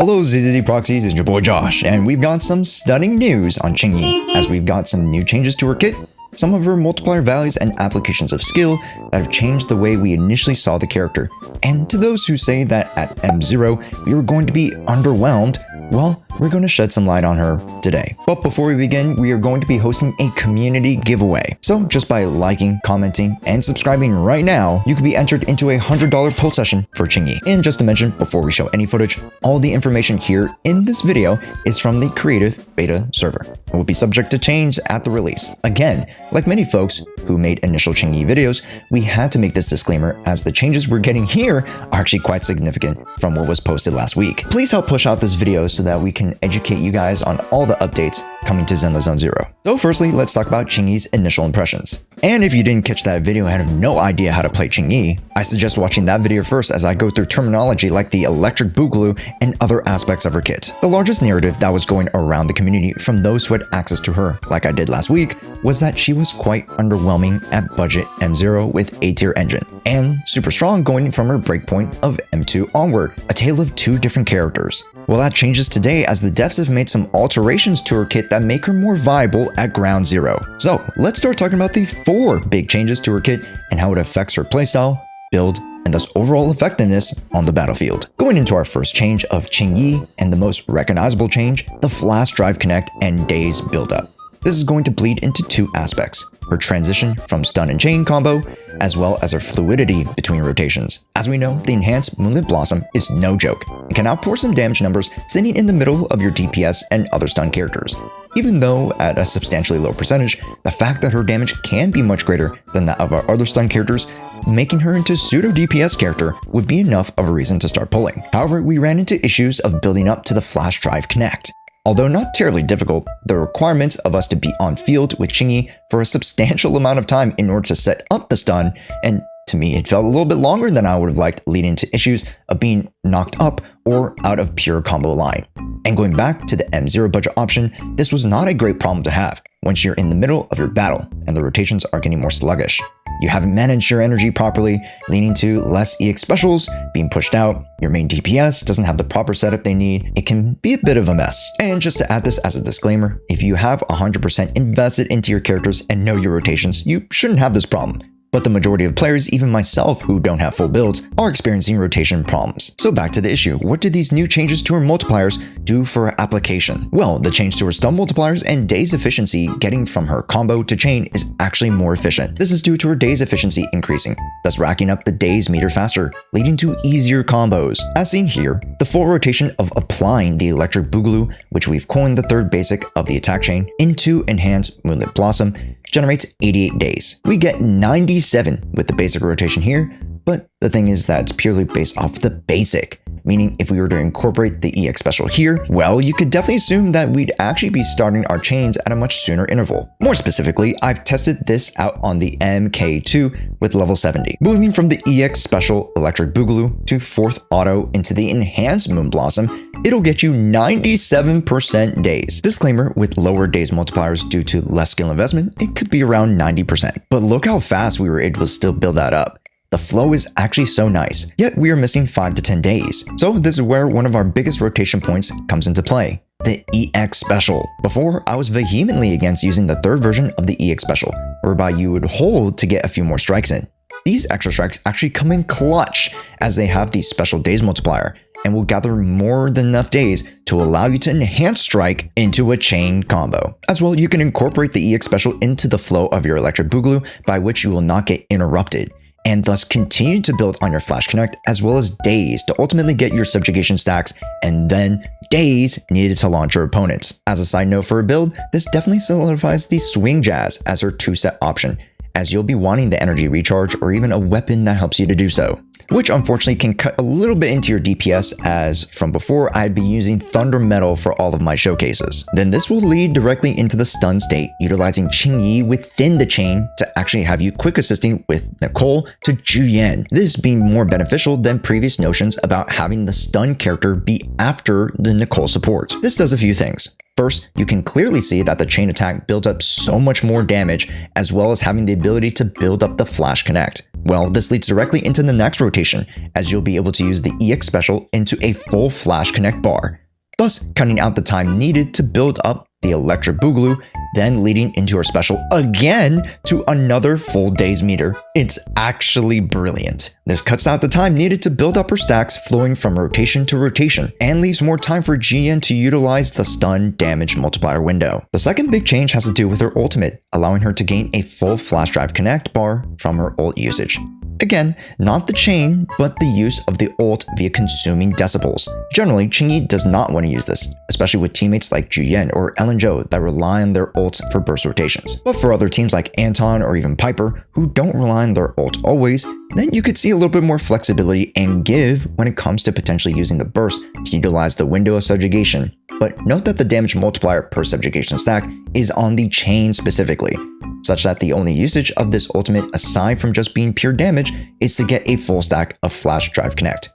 Hello ZZZ Proxies, it's your boy Josh, and we've got some stunning news on Qingyi, as we've got some new changes to her kit, some of her multiplier values and applications of skill that have changed the way we initially saw the character. And to those who say that at M0 we were going to be underwhelmed, well, we're going to shed some light on her today. But before we begin, we are going to be hosting a community giveaway. So just by liking, commenting, and subscribing right now, you could be entered into a $100 pull session for Qingyi. And just to mention, before we show any footage, all the information here in this video is from the creative beta server. It will be subject to change at the release. Again, like many folks who made initial Qingyi videos, we had to make this disclaimer as the changes we're getting here are actually quite significant from what was posted last week. Please help push out this video so that we can educate you guys on all the updates coming to Zenless Zone 0. So firstly, let's talk about Qingyi's initial impressions. And if you didn't catch that video and have no idea how to play Qingyi, I suggest watching that video first as I go through terminology like the electric boogaloo and other aspects of her kit. The largest narrative that was going around the community from those who had access to her, like I did last week, was that she was quite underwhelming at budget M0 with A-tier engine, and super strong going from her breakpoint of M2 onward, a tale of two different characters. Well, that changes today as the devs have made some alterations to her kit that make her more viable at ground zero. So let's start talking about the 4 big changes to her kit and how it affects her playstyle, build, and thus overall effectiveness on the battlefield. Going into our first change of Qingyi, and the most recognizable change, the flash drive connect and daze buildup. This is going to bleed into 2 aspects: her transition from stun and chain combo, as well as her fluidity between rotations. As we know, the enhanced Moonlit Blossom is no joke and can outpour some damage numbers sitting in the middle of your DPS and other stun characters. Even though at a substantially low percentage, the fact that her damage can be much greater than that of our other stun characters, making her into pseudo DPS character would be enough of a reason to start pulling. However, we ran into issues of building up to the flash drive connect. Although not terribly difficult, the requirements of us to be on field with Qingyi for a substantial amount of time in order to set up the stun, and to me it felt a little bit longer than I would have liked, leading to issues of being knocked up or out of pure combo line. And going back to the M0 budget option, this was not a great problem to have once you're in the middle of your battle and the rotations are getting more sluggish. You haven't managed your energy properly, leading to less EX specials being pushed out. Your main DPS doesn't have the proper setup they need. It can be a bit of a mess. And just to add this as a disclaimer, if you have 100% invested into your characters and know your rotations, you shouldn't have this problem. But the majority of players, even myself who don't have full builds, are experiencing rotation problems. So back to the issue, what did these new changes to her multipliers do for her application? Well, the change to her stun multipliers and daze efficiency getting from her combo to chain is actually more efficient. This is due to her daze efficiency increasing, thus racking up the daze meter faster, leading to easier combos. As seen here, the full rotation of applying the electric boogaloo, which we've coined the 3rd basic of the attack chain, into enhanced Moonlit Blossom, generates 88 days. We get 97 with the basic rotation here, but the thing is that it's purely based off the basic, meaning if we were to incorporate the EX special here, well, you could definitely assume that we'd actually be starting our chains at a much sooner interval. More specifically, I've tested this out on the MK2 with level 70. Moving from the EX special electric boogaloo to 4th auto into the enhanced Moon Blossom, it'll get you 97% days. Disclaimer, with lower days multipliers due to less skill investment, it could be around 90%. But look how fast we were able to still build that up. The flow is actually so nice, yet we are missing 5 to 10 days. So this is where one of our biggest rotation points comes into play: the EX special. Before, I was vehemently against using the 3rd version of the EX special, whereby you would hold to get a few more strikes in. These extra strikes actually come in clutch as they have the special days multiplier and will gather more than enough days to allow you to enhance strike into a chain combo. As well, you can incorporate the EX special into the flow of your electric boogaloo, by which you will not get interrupted, and thus continue to build on your flash connect as well as daze to ultimately get your subjugation stacks, and then daze needed to launch your opponents. As a side note for a build, this definitely solidifies the swing jazz as her 2-set option, as you'll be wanting the energy recharge or even a weapon that helps you to do so, which unfortunately can cut a little bit into your DPS, as from before I'd been using Thunder Metal for all of my showcases. Then this will lead directly into the stun state, utilizing Qingyi within the chain to actually have you quick assisting with Nicole to Juyen. This being more beneficial than previous notions about having the stun character be after the Nicole support. This does a few things. First, you can clearly see that the chain attack builds up so much more damage, as well as having the ability to build up the flash connect. Well, this leads directly into the next rotation, as you'll be able to use the EX special into a full flash connect bar, thus cutting out the time needed to build up the electric boogaloo, then leading into our special again to another full daze meter. It's actually brilliant. This cuts out the time needed to build up her stacks, flowing from rotation to rotation, and leaves more time for Jian to utilize the stun damage multiplier window. The second big change has to do with her ultimate, allowing her to gain a full flash drive connect bar from her ult usage. Again, not the chain, but the use of the ult via consuming decibels. Generally, Qingyi does not want to use this, especially with teammates like Juyen or Ellen Zhou that rely on their ults for burst rotations. But for other teams like Anton or even Piper, who don't rely on their ult always, then you could see a little bit more flexibility and give when it comes to potentially using the burst to utilize the window of subjugation. But note that the damage multiplier per subjugation stack is on the chain specifically, such that the only usage of this ultimate aside from just being pure damage is to get a full stack of flash drive connect.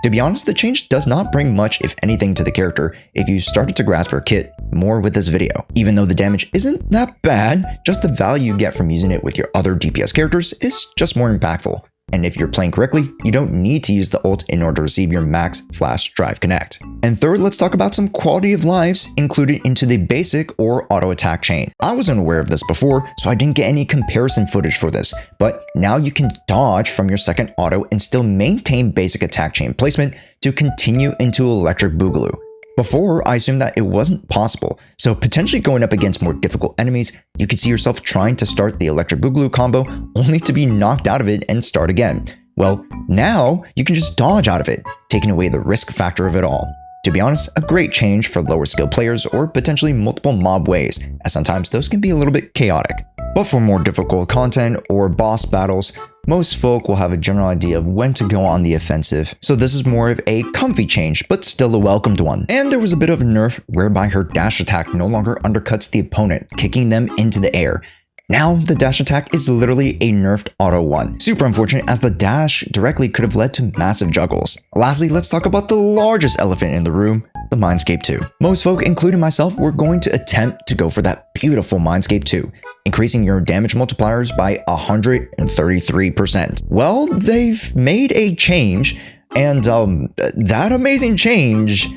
To be honest, the change does not bring much if anything to the character if you started to grasp her kit more with this video. Even though the damage isn't that bad, just the value you get from using it with your other DPS characters is just more impactful. And if you're playing correctly, you don't need to use the ult in order to receive your max flash drive connect. And third, let's talk about some quality of lives included into the basic or auto attack chain. I wasn't aware of this before, so I didn't get any comparison footage for this, but now you can dodge from your second auto and still maintain basic attack chain placement to continue into electric boogaloo. Before, I assumed that it wasn't possible, so potentially going up against more difficult enemies, you could see yourself trying to start the electric boogaloo combo only to be knocked out of it and start again. Well, now you can just dodge out of it, taking away the risk factor of it all. To be honest, a great change for lower skilled players or potentially multiple mob waves, as sometimes those can be a little bit chaotic. But for more difficult content or boss battles, most folk will have a general idea of when to go on the offensive, so this is more of a comfy change, but still a welcomed one. And there was a bit of a nerf whereby her dash attack no longer undercuts the opponent, kicking them into the air. Now, the dash attack is literally a nerfed auto 1. Super unfortunate, as the dash directly could have led to massive juggles. Lastly, let's talk about the largest elephant in the room, the Mindscape 2. Most folk, including myself, were going to attempt to go for that beautiful Mindscape 2, increasing your damage multipliers by 133%. Well, they've made a change, and that amazing change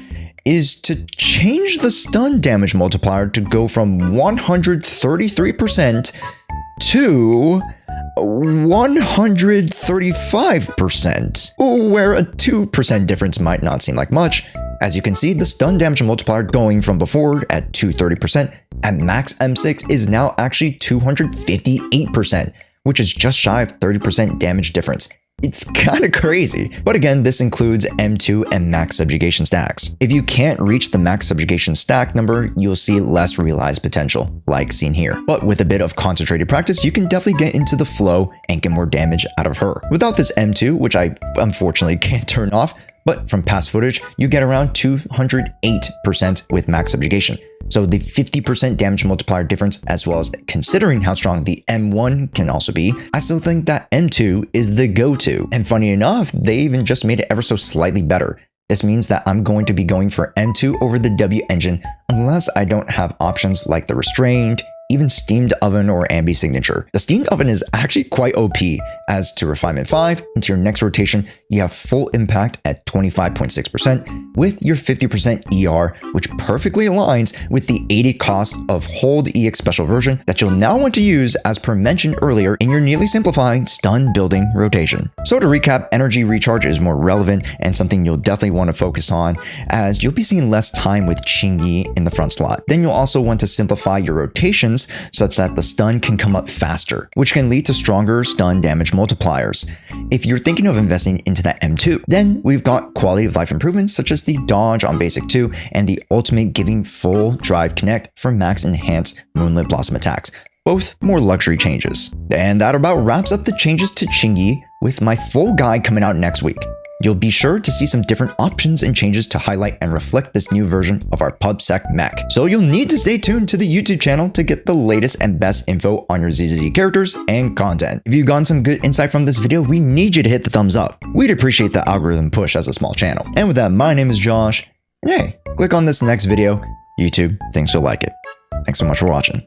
is to change the stun damage multiplier to go from 133% to 135%, where a 2% difference might not seem like much. As you can see, the stun damage multiplier going from before at 230% at max M6 is now actually 258%, which is just shy of 30% damage difference. It's kinda crazy. But again, this includes M2 and max subjugation stacks. If you can't reach the max subjugation stack number, you'll see less realized potential, like seen here. But with a bit of concentrated practice, you can definitely get into the flow and get more damage out of her. Without this M2, which I unfortunately can't turn off, but from past footage, you get around 208% with max subjugation. So the 50% damage multiplier difference, as well as considering how strong the M1 can also be, I still think that M2 is the go-to. And funny enough, they even just made it ever so slightly better. This means that I'm going to be going for M2 over the W engine unless I don't have options like the restrained, even steamed oven or ambi signature. The steamed oven is actually quite OP, as to refinement 5, into your next rotation, you have full impact at 25.6% with your 50% ER, which perfectly aligns with the 80 cost of hold EX special version that you'll now want to use as per mentioned earlier in your nearly simplified stun building rotation. So to recap, energy recharge is more relevant and something you'll definitely want to focus on, as you'll be seeing less time with Qingyi in the front slot. Then you'll also want to simplify your rotations such that the stun can come up faster, which can lead to stronger stun damage multipliers. If you're thinking of investing into that M2, then we've got quality of life improvements such as the dodge on basic 2 and the ultimate giving full drive connect for max enhanced Moonlit Blossom attacks, both more luxury changes. And that about wraps up the changes to Qingyi, with my full guide coming out next week. You'll be sure to see some different options and changes to highlight and reflect this new version of our PubSec mech. So you'll need to stay tuned to the YouTube channel to get the latest and best info on your ZZZ characters and content. If you've gotten some good insight from this video, we need you to hit the thumbs up. We'd appreciate the algorithm push as a small channel. And with that, my name is Josh. Hey, click on this next video YouTube thinks you'll like it. Thanks so much for watching.